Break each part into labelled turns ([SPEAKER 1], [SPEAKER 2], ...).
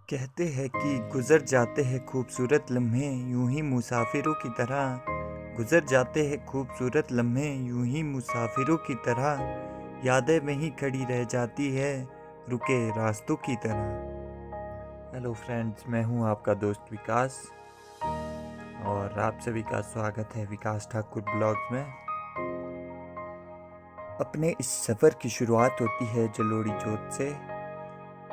[SPEAKER 1] कहते हैं कि गुजर जाते हैं खूबसूरत लम्हे यूं ही मुसाफिरों की तरह। गुजर जाते हैं खूबसूरत लम्हे यूं ही मुसाफिरों की तरह। यादें में ही खड़ी रह जाती है रुके रास्तों की तरह। हेलो फ्रेंड्स, मैं हूं आपका दोस्त विकास और आप सभी का स्वागत है विकास ठाकुर ब्लॉग्स में। अपने इस सफ़र की शुरुआत होती है जलोड़ी जोत से।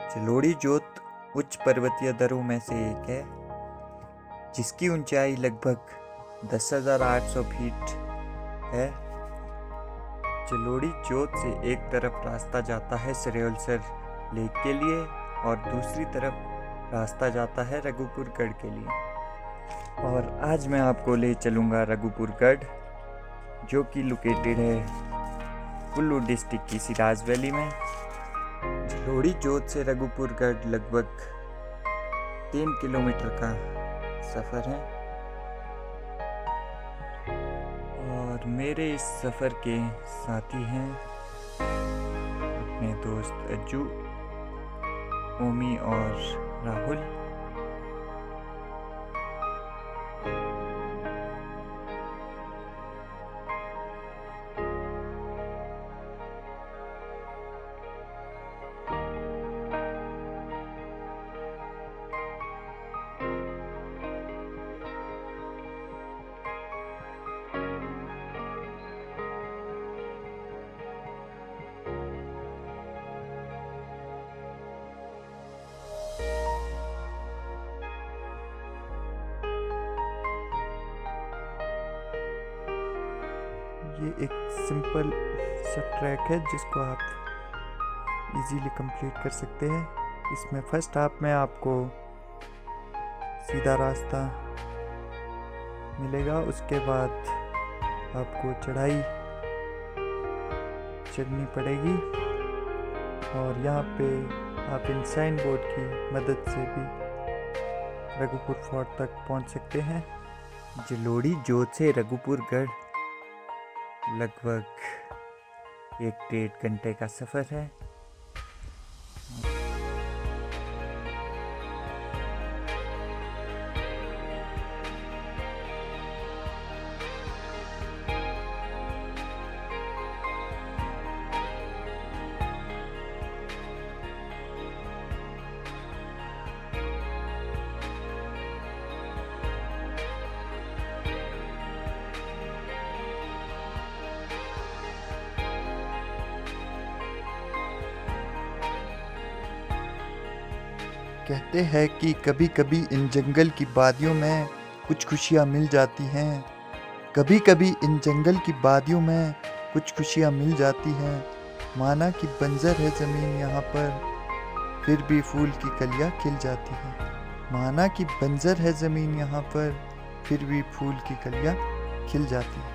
[SPEAKER 1] जलोड़ी जोत उच्च पर्वतीय दर्रों में से एक है जिसकी ऊंचाई लगभग 10,800 फीट है। जलोड़ी जोत से एक तरफ रास्ता जाता है सरियलसर लेक के लिए और दूसरी तरफ रास्ता जाता है रघुपुरगढ़ के लिए। और आज मैं आपको ले चलूँगा रघुपुरगढ़, जो कि लोकेटेड है कुल्लू डिस्ट्रिक्ट की सिराज वैली में। जलोड़ी जोत से रघुपुरगढ़ लगभग 3 किलोमीटर का सफ़र है और मेरे इस सफ़र के साथी हैं अपने दोस्त अज्जू, ओमी और राहुल। ये एक सिंपल सा ट्रैक है जिसको आप इजीली कंप्लीट कर सकते हैं। इसमें फर्स्ट हाफ में आपको सीधा रास्ता मिलेगा, उसके बाद आपको चढ़ाई चढ़नी पड़ेगी और यहाँ पे आप इन साइन बोर्ड की मदद से भी रघुपुर फोर्ट तक पहुँच सकते हैं। जलोड़ी जोत से रघुपुरगढ़ लगभग 1-1.5 घंटे का सफ़र है। कहते हैं कि कभी कभी इन जंगल की वादियों में कुछ खुशियाँ मिल जाती हैं। कभी कभी इन जंगल की वादियों में कुछ खुशियाँ मिल जाती हैं। माना कि बंजर है ज़मीन यहाँ पर, फिर भी फूल की कलियाँ खिल जाती हैं। माना कि बंजर है ज़मीन यहाँ पर, फिर भी फूल की कलियाँ खिल जाती हैं।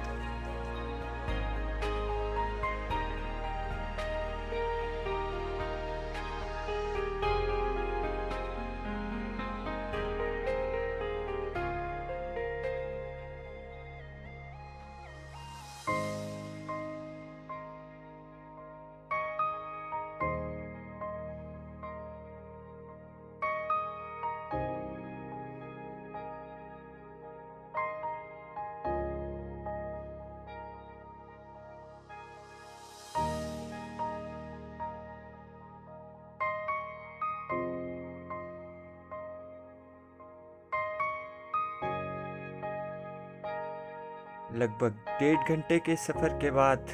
[SPEAKER 1] लगभग 1.5 घंटे के सफ़र के बाद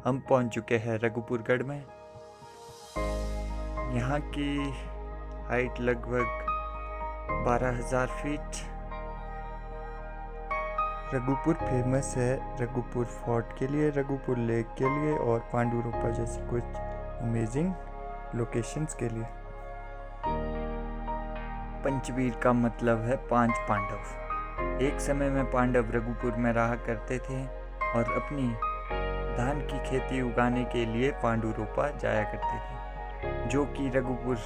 [SPEAKER 1] हम पहुंच चुके हैं रघुपुरगढ़ में। यहाँ की हाइट लगभग 12,000 फीट। रघुपुर फेमस है रघुपुर फोर्ट के लिए, रघुपुर लेक के लिए और पांडुरोपा जैसी कुछ अमेजिंग लोकेशंस के लिए। पंचवीर का मतलब है 5 पांडव। एक समय में पांडव रघुपुर में रहा करते थे और अपनी धान की खेती उगाने के लिए पांडुरोपा जाया करते थे, जो कि रघुपुर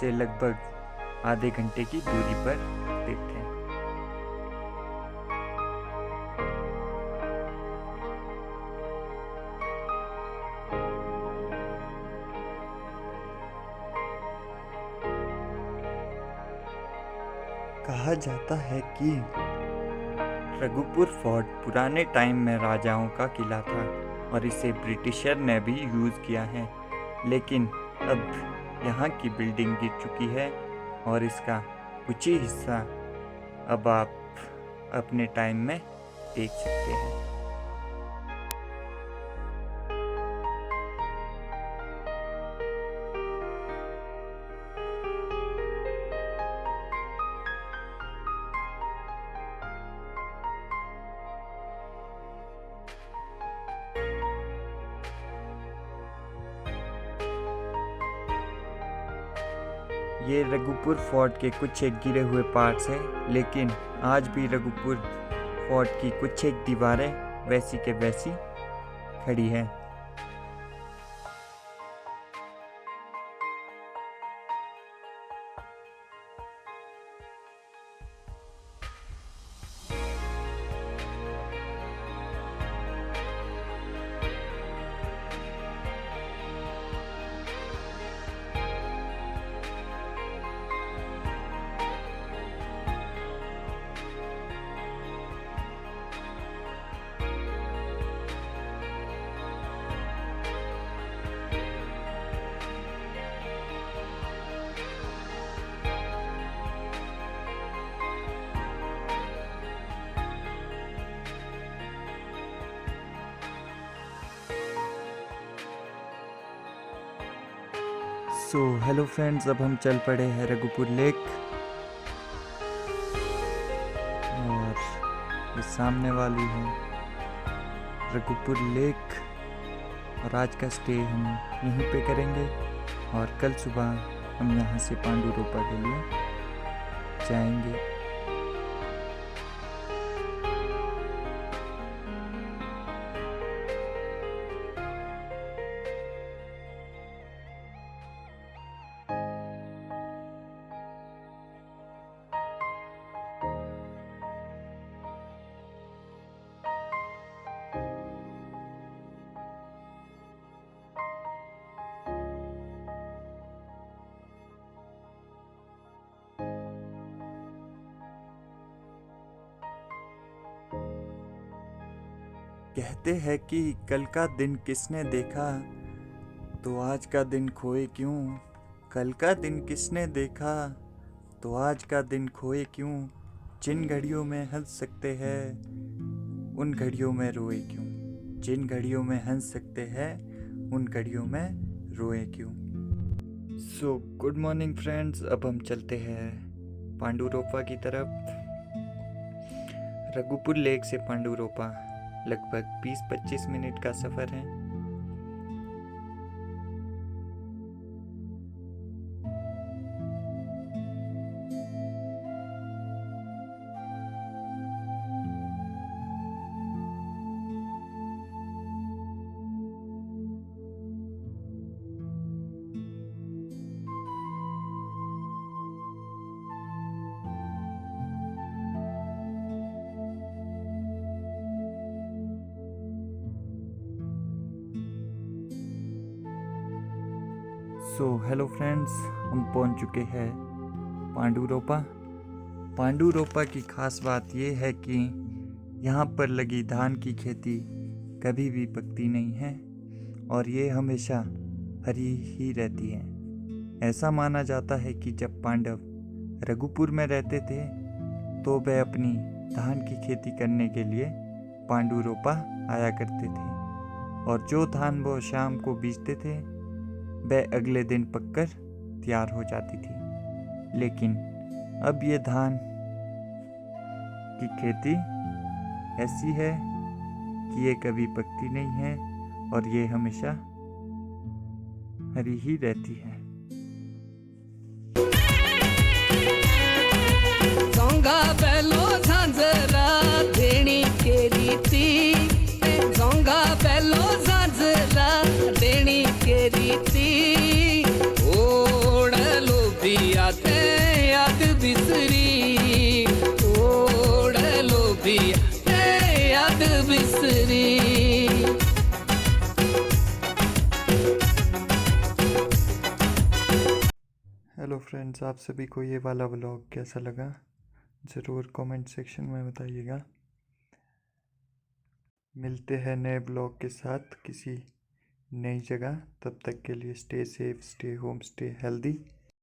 [SPEAKER 1] से लगभग आधे घंटे की दूरी पर स्थित है। कहा जाता है कि रघुपुर फोर्ट पुराने टाइम में राजाओं का किला था और इसे ब्रिटिशर ने भी यूज़ किया है, लेकिन अब यहाँ की बिल्डिंग गिर चुकी है और इसका कुछ ही हिस्सा अब आप अपने टाइम में देख सकते हैं। ये रघुपुर फोर्ट के कुछ एक गिरे हुए पार्ट्स हैं, लेकिन आज भी रघुपुर फोर्ट की कुछ एक दीवारें वैसी के वैसी खड़ी हैं। हेलो फ्रेंड्स, अब हम चल पड़े हैं रघुपुर लेक और ये सामने वाली है रघुपुर लेक और आज का स्टे हम यहीं पे करेंगे और कल सुबह हम यहाँ से पांडू रोपा के लिए जाएंगे। कहते हैं कि कल का दिन किसने देखा तो आज का दिन खोए क्यों। कल का दिन किसने देखा तो आज का दिन खोए क्यों। जिन घड़ियों में हंस सकते हैं उन घड़ियों में रोए क्यों। जिन घड़ियों में हंस सकते हैं उन घड़ियों में रोए क्यों। गुड मॉर्निंग फ्रेंड्स, अब हम चलते हैं पांडू रोपा की तरफ। रघुपुर लेक से पांडू रोपा लगभग 20-25 मिनट का सफ़र है। हेलो फ्रेंड्स, हम पहुंच चुके हैं पांडू रोपा। पांडू रोपा की खास बात यह है कि यहाँ पर लगी धान की खेती कभी भी पकती नहीं है और ये हमेशा हरी ही रहती है। ऐसा माना जाता है कि जब पांडव रघुपुर में रहते थे तो वे अपनी धान की खेती करने के लिए पांडू रोपा आया करते थे और जो धान वो शाम को बीजते थे वह अगले दिन पककर तैयार हो जाती थी। लेकिन अब ये धान की खेती ऐसी है कि ये कभी पकती नहीं है और ये हमेशा हरी ही रहती है।
[SPEAKER 2] जोंगा बेलो झांझरा देनी के रीति, जोंगा बेलो झांझरा देनी के रीति, ओढ़लो भी आते याद बिसरी, ओढ़लो भी आते याद बिसरी।
[SPEAKER 1] हेलो फ्रेंड्स, आप सभी को ये वाला व्लॉग कैसा लगा ज़रूर कमेंट सेक्शन में बताइएगा। मिलते हैं नए ब्लॉग के साथ किसी नई जगह। तब तक के लिए stay safe, stay home, stay healthy.